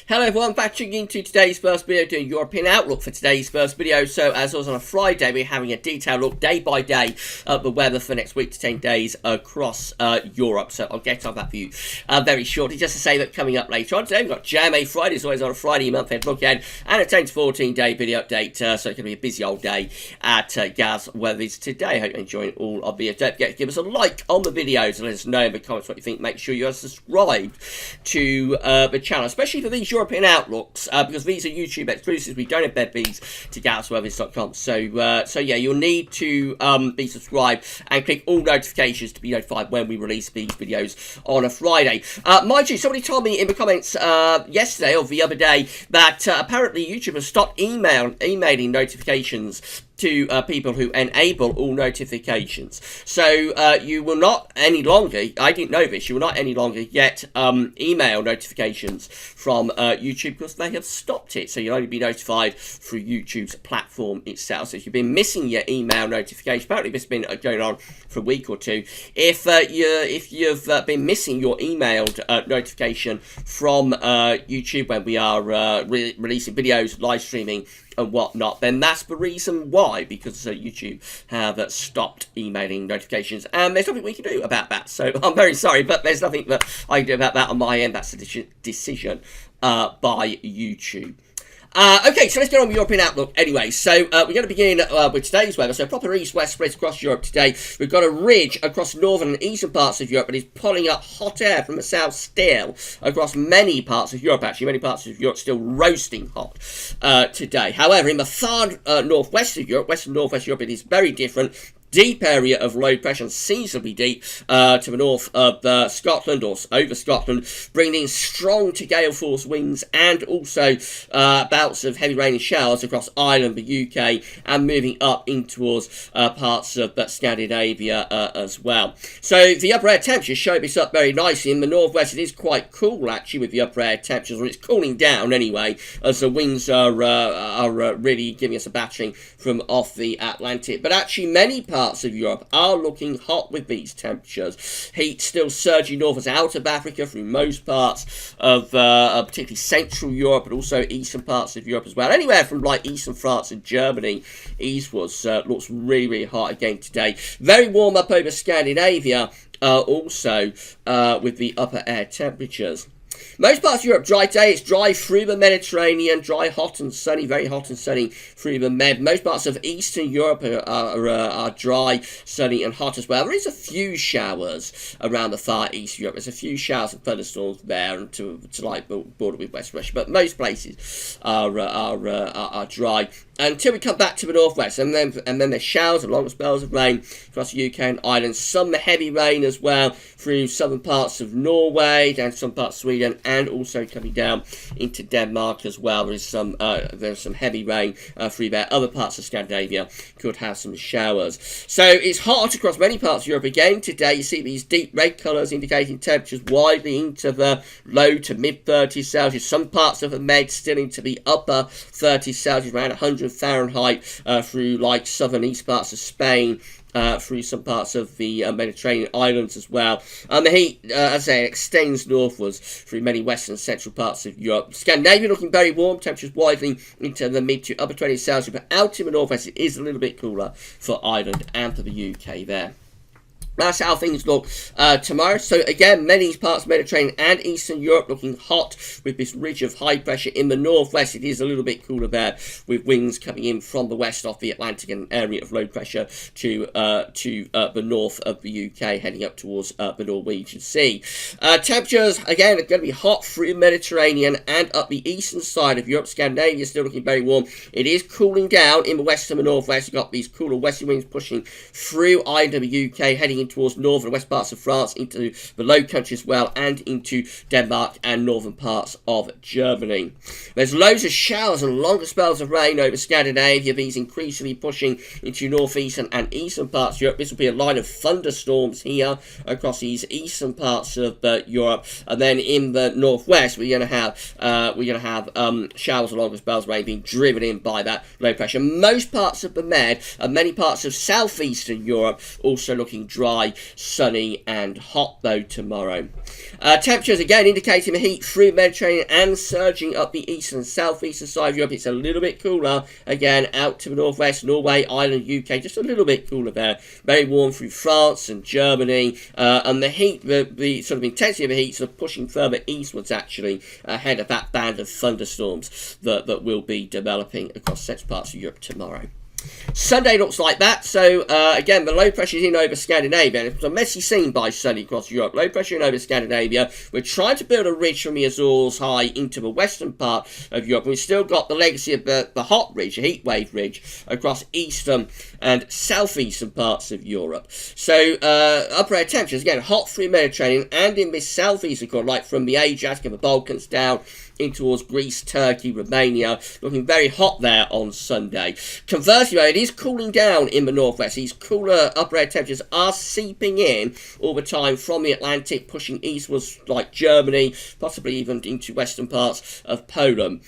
Hello everyone, back tuning into today's first video, doing European outlook for today's first video. So as always on a Friday, we're having a detailed look day by day at the weather for next week to 10 days across Europe. So I'll get on that for you very shortly. Just to say that coming up later on today, we've got GMA Friday, as always on a Friday month ahead look ahead, and a 10 to 14 day video update. So it's going to be a busy old day at GavsWeatherVids today. I hope you're enjoying all of the. Don't forget to give us a like on the videos and let us know in the comments what you think. Make sure you are subscribed to the channel, especially for these European outlooks, because these are YouTube exclusives. We don't embed these to GavsWeatherVids.com. So yeah, you'll need to be subscribed and click all notifications to be notified when we release these videos on a Friday. Mind you, somebody told me in the comments yesterday or the other day that apparently YouTube has stopped emailing notifications to people who enable all notifications. So you will not any longer, I didn't know this, you will not any longer get email notifications from YouTube because they have stopped it. So you'll only be notified through YouTube's platform itself. So if you've been missing your email notification, apparently this has been going on for a week or two. If you've been missing your emailed notification from YouTube when we are releasing videos, live streaming and whatnot, then that's the reason why, because YouTube have stopped emailing notifications, and there's nothing we can do about that. So I'm very sorry, but there's nothing that I can do about that on my end. That's a decision by YouTube. Okay, so let's get on with European outlook anyway. So we're going to begin with today's weather. So proper east-west spread across Europe today. We've got a ridge across northern and eastern parts of Europe that is pulling up hot air from the south still across many parts of Europe. Actually, many parts of Europe still roasting hot today. However, in the far northwest of Europe, west and northwest Europe, it is very different. Deep area of low pressure, unseasonably deep, to the north of Scotland, or over Scotland, bringing strong to gale force winds and also bouts of heavy rain and showers across Ireland, the UK, and moving up in towards parts of Scandinavia as well. So the upper air temperatures show this up very nicely. In the northwest, it is quite cool actually with the upper air temperatures, or it's cooling down anyway, as the winds are really giving us a battering from off the Atlantic. But actually, many parts of Europe are looking hot with these temperatures. Heat still surging northwards out of Africa through most parts of particularly Central Europe, but also eastern parts of Europe as well. Anywhere from like eastern France and Germany eastwards looks really, really hot again today. Very warm up over Scandinavia also with the upper air temperatures. Most parts of Europe, dry day. It's dry through the Mediterranean, dry, hot and sunny, very hot and sunny through the Med. Most parts of Eastern Europe are dry, sunny and hot as well. There is a few showers around the far east of Europe. There's a few showers and thunderstorms there and to like border with West Russia, but most places are dry until we come back to the northwest, and then there's showers and long spells of rain across the UK and Ireland. Some heavy rain as well through southern parts of Norway, down to some parts of Sweden, and also coming down into Denmark as well. There's some heavy rain through there. Other parts of Scandinavia could have some showers. So it's hot across many parts of Europe again today. You see these deep red colours indicating temperatures widely into the low to mid 30s Celsius. Some parts of the Med still into the upper 30s Celsius, around 100 Fahrenheit through like southern east parts of Spain. Through some parts of the Mediterranean islands as well. The heat, as I say, extends northwards through many western and central parts of Europe. Scandinavia looking very warm, temperatures widening into the mid to upper 20s Celsius, but out in the northwest it is a little bit cooler for Ireland and for the UK there. That's how things look tomorrow. So again, many parts of Mediterranean and Eastern Europe looking hot with this ridge of high pressure. In the northwest, it is a little bit cooler there with winds coming in from the west off the Atlantic and area of low pressure to the north of the UK, heading up towards the Norwegian Sea. Temperatures, again, are going to be hot through the Mediterranean and up the eastern side of Europe. Scandinavia is still looking very warm. It is cooling down in the west and the northwest. You've got these cooler westerly winds pushing through Ireland and the UK, heading towards northern and west parts of France, into the Low Country as well, and into Denmark and northern parts of Germany. There's loads of showers and longer spells of rain over Scandinavia, these increasingly pushing into northeastern and eastern parts of Europe. This will be a line of thunderstorms here across these eastern parts of Europe, and then in the northwest we're going to have showers and longer spells of rain being driven in by that low pressure. Most parts of the Med and many parts of southeastern Europe also looking dry dry, sunny and hot though tomorrow. Temperatures again indicating the heat through the Mediterranean and surging up the eastern and southeastern side of Europe. It's a little bit cooler again out to the northwest, Norway, Ireland, UK, just a little bit cooler there. Very warm through France and Germany, and the heat, the sort of intensity of the heat sort of pushing further eastwards actually ahead of that band of thunderstorms that will be developing across central parts of Europe tomorrow. Sunday looks like that. So again, the low pressure is in over Scandinavia. It's a messy scene by Sunday across Europe. Low pressure in over Scandinavia. We're trying to build a ridge from the Azores high into the western part of Europe. We've still got the legacy of the hot ridge, the heatwave ridge, across eastern and southeastern parts of Europe. So upper air temperatures, again, hot through the Mediterranean and in this southeastern corner, like from the Adriatic and the Balkans down in towards Greece, Turkey, Romania, looking very hot there on Sunday. Conversely, it is cooling down in the northwest. These cooler upper air temperatures are seeping in all the time from the Atlantic, pushing eastwards like Germany, possibly even into western parts of Poland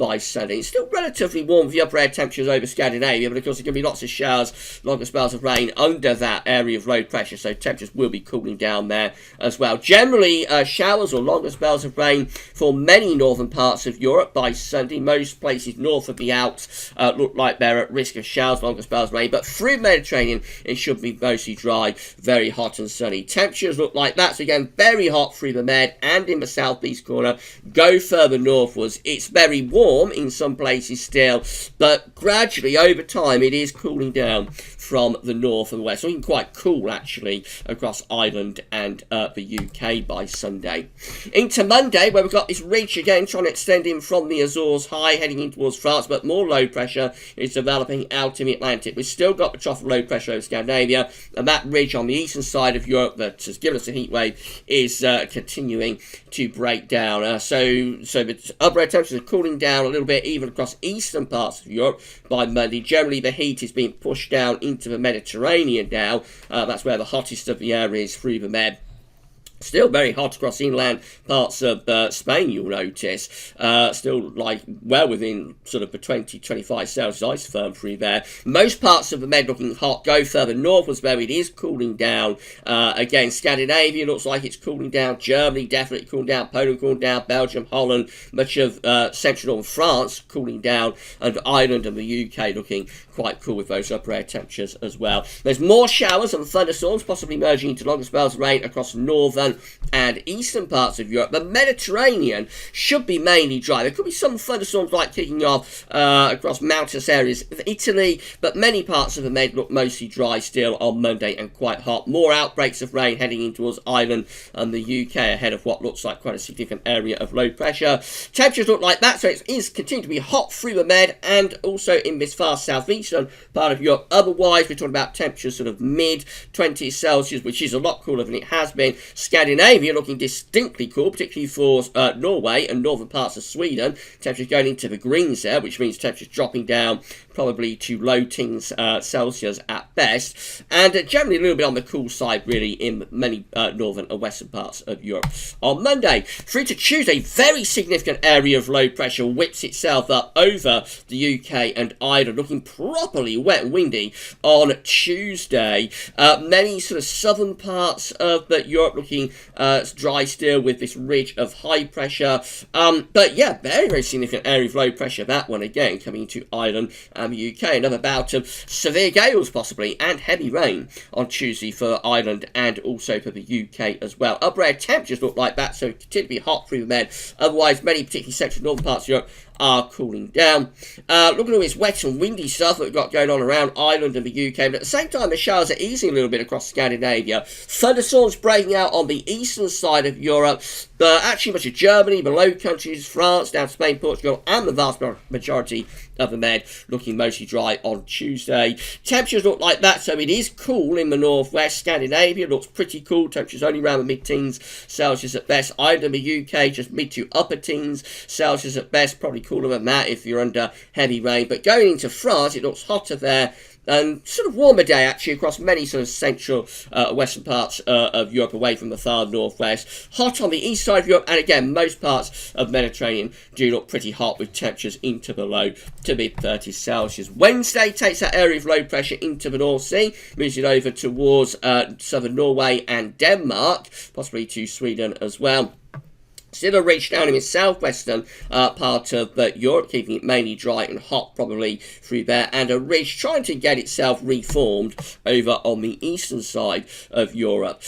by Sunday. It's still relatively warm with the upper air temperatures over Scandinavia, but of course there can be lots of showers, longer spells of rain under that area of low pressure, so temperatures will be cooling down there as well. Generally, showers or longer spells of rain for many northern parts of Europe by Sunday. Most places north of the Alps look like they're at risk of showers, longer spells of rain, but through the Mediterranean it should be mostly dry, very hot and sunny. Temperatures look like that, so again, very hot through the Med and in the southeast corner. Go further northwards, it's very warm in some places still, but gradually over time it is cooling down from the north and west. Looking quite cool actually across Ireland and the UK by Sunday. Into Monday, where we've got this ridge again trying to extend in from the Azores high, heading in towards France, but more low pressure is developing out in the Atlantic. We've still got the trough of low pressure over Scandinavia, and that ridge on the eastern side of Europe that has given us a heat wave is continuing to break down. So the upper air temperatures are cooling down a little bit even across eastern parts of Europe by Monday. Generally the heat is being pushed down into the Mediterranean now. That's where the hottest of the air is through the Med. Still very hot across inland parts of Spain, you'll notice. Still like well within sort of the 20-25 Celsius isotherm through there. Most parts of the Med looking hot. Go further northwards where it is cooling down. Again, Scandinavia looks like it's cooling down. Germany definitely cooling down. Poland cooling down. Belgium, Holland, much of central northern France cooling down. And Ireland and the UK looking quite cool with those upper air temperatures as well. There's more showers and thunderstorms possibly merging into longer spells of rain across northern and eastern parts of Europe. The Mediterranean should be mainly dry. There could be some thunderstorms like kicking off across mountainous areas of Italy, but many parts of the Med look mostly dry still on Monday and quite hot. More outbreaks of rain heading in towards Ireland and the UK ahead of what looks like quite a significant area of low pressure. Temperatures look like that, so it is continuing to be hot through the Med and also in this far southeastern part of Europe. Otherwise, we're talking about temperatures sort of mid 20 Celsius, which is a lot cooler than it has been. Scandinavia looking distinctly cool, particularly for Norway and northern parts of Sweden. Temperatures going into the greens there, which means temperatures dropping down probably to low teens Celsius at best. And generally a little bit on the cool side, really, in many northern and western parts of Europe. On Monday, through to Tuesday, very significant area of low pressure whips itself up over the UK and Ireland, looking properly wet and windy on Tuesday. Many sort of southern parts of Europe looking dry still with this ridge of high pressure. But yeah, very, very significant area of low pressure. That one again coming to Ireland and the UK. Another bout of severe gales possibly and heavy rain on Tuesday for Ireland and also for the UK as well. Upper air temperatures look like that, so continue to be hot through the Med. Otherwise, many particularly central northern parts of Europe are cooling down. Looking at all this wet and windy stuff that we've got going on around Ireland and the UK, but at the same time the showers are easing a little bit across Scandinavia. Thunderstorms breaking out on the eastern side of Europe, but actually much of Germany, the Low Countries, France, down to Spain, Portugal, and the vast majority of the Med looking mostly dry on Tuesday. Temperatures look like that, so it is cool in the northwest. Scandinavia looks pretty cool. Temperatures only around the mid-teens Celsius at best. Ireland and the UK just mid to upper teens Celsius at best, probably cooler than that if you're under heavy rain. But going into France, it looks hotter there and sort of warmer day actually across many sort of central western parts of Europe away from the far northwest. Hot on the east side of Europe, and again most parts of Mediterranean do look pretty hot with temperatures into the low to mid 30s Celsius. Wednesday takes that area of low pressure into the North Sea, moves it over towards southern Norway and Denmark, possibly to Sweden as well. Still a ridge down in the southwestern part of Europe, keeping it mainly dry and hot probably through there, and a ridge trying to get itself reformed over on the eastern side of Europe.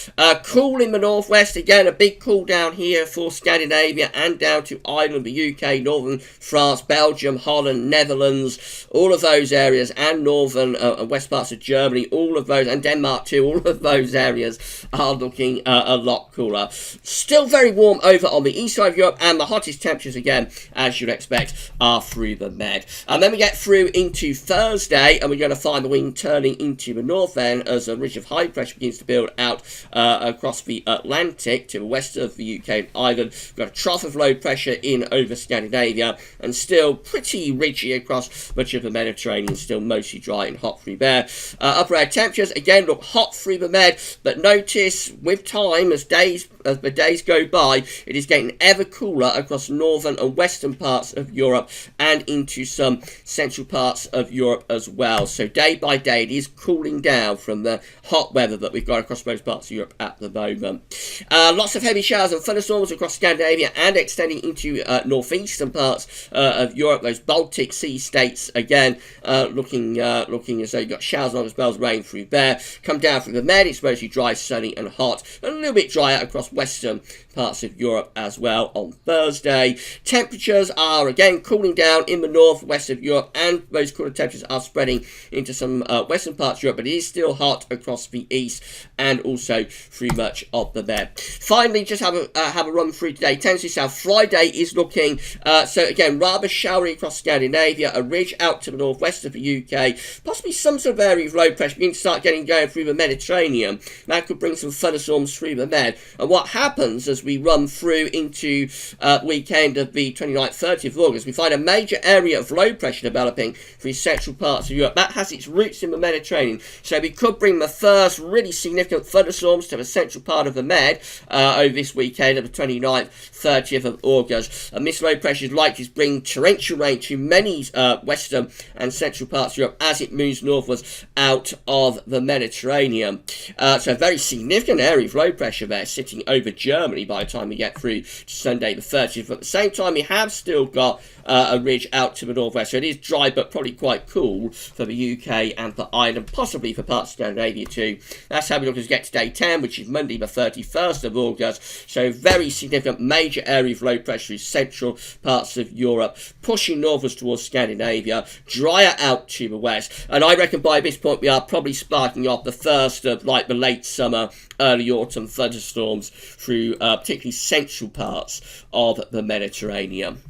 Cool in the northwest, again a big cool down here for Scandinavia and down to Ireland, the UK, northern France, Belgium, Holland, Netherlands, all of those areas, and northern and west parts of Germany, all of those, and Denmark too, all of those areas are looking a lot cooler. Still very warm over on the east side of Europe, and the hottest temperatures again, as you'd expect, are through the Med. And then we get through into Thursday, and we're going to find the wind turning into the north end as a ridge of high pressure begins to build out across the Atlantic to the west of the UK and Ireland. We've got a trough of low pressure in over Scandinavia, and still pretty ridgy across much of the Mediterranean, still mostly dry and hot through there. Upper air temperatures again look hot through the Med, but notice with time as the days go by, it is getting ever cooler across northern and western parts of Europe and into some central parts of Europe as well. So day by day it is cooling down from the hot weather that we've got across most parts of Europe at the moment. Lots of heavy showers and thunderstorms across Scandinavia and extending into northeastern parts of Europe. Those Baltic Sea states again looking as though you've got showers and spells of rain through there. Come down through the Med, it's mostly dry, sunny and hot, and a little bit drier across western parts of Europe as well on Thursday. Temperatures are again cooling down in the northwest of Europe, and those cooler temperatures are spreading into some western parts of Europe, but it is still hot across the east and also through much of the Med. Finally, just have a run through today. Tennessee South Friday is looking so again rather showery across Scandinavia, a ridge out to the northwest of the UK, possibly some sort of area of low pressure beginning to start going through the Mediterranean. That could bring some thunderstorms through the Med, and what happens as we run through into weekend of the 29th, 30th of August, we find a major area of low pressure developing through central parts of Europe. That has its roots in the Mediterranean, so we could bring the first really significant thunderstorms to the central part of the Med over this weekend of the 29th, 30th of August. And this low pressure is likely to bring torrential rain to many western and central parts of Europe as it moves northwards out of the Mediterranean. So a very significant area of low pressure there sitting over Germany by the time we get through to Sunday the 30th. But at the same time, we have still got a ridge out to the northwest, so it is dry but probably quite cool for the UK and for Ireland, possibly for parts of Scandinavia too. That's how we look as we get to day 10, which is Monday the 31st of August. So very significant major area of low pressure through central parts of Europe, pushing northwards towards Scandinavia, drier out to the west, and I reckon by this point we are probably sparking off the first of like the late summer, early autumn thunderstorms through particularly central parts of the Mediterranean.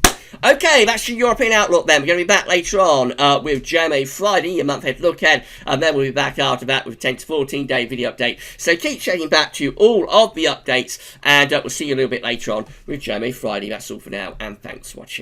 Okay, that's your European outlook then. We're going to be back later on with GMA Friday, your month ahead look ahead, and then we'll be back after that with a 10 to 14 day video update. So keep checking back to all of the updates, and we'll see you a little bit later on with GMA Friday. That's all for now, and thanks for watching.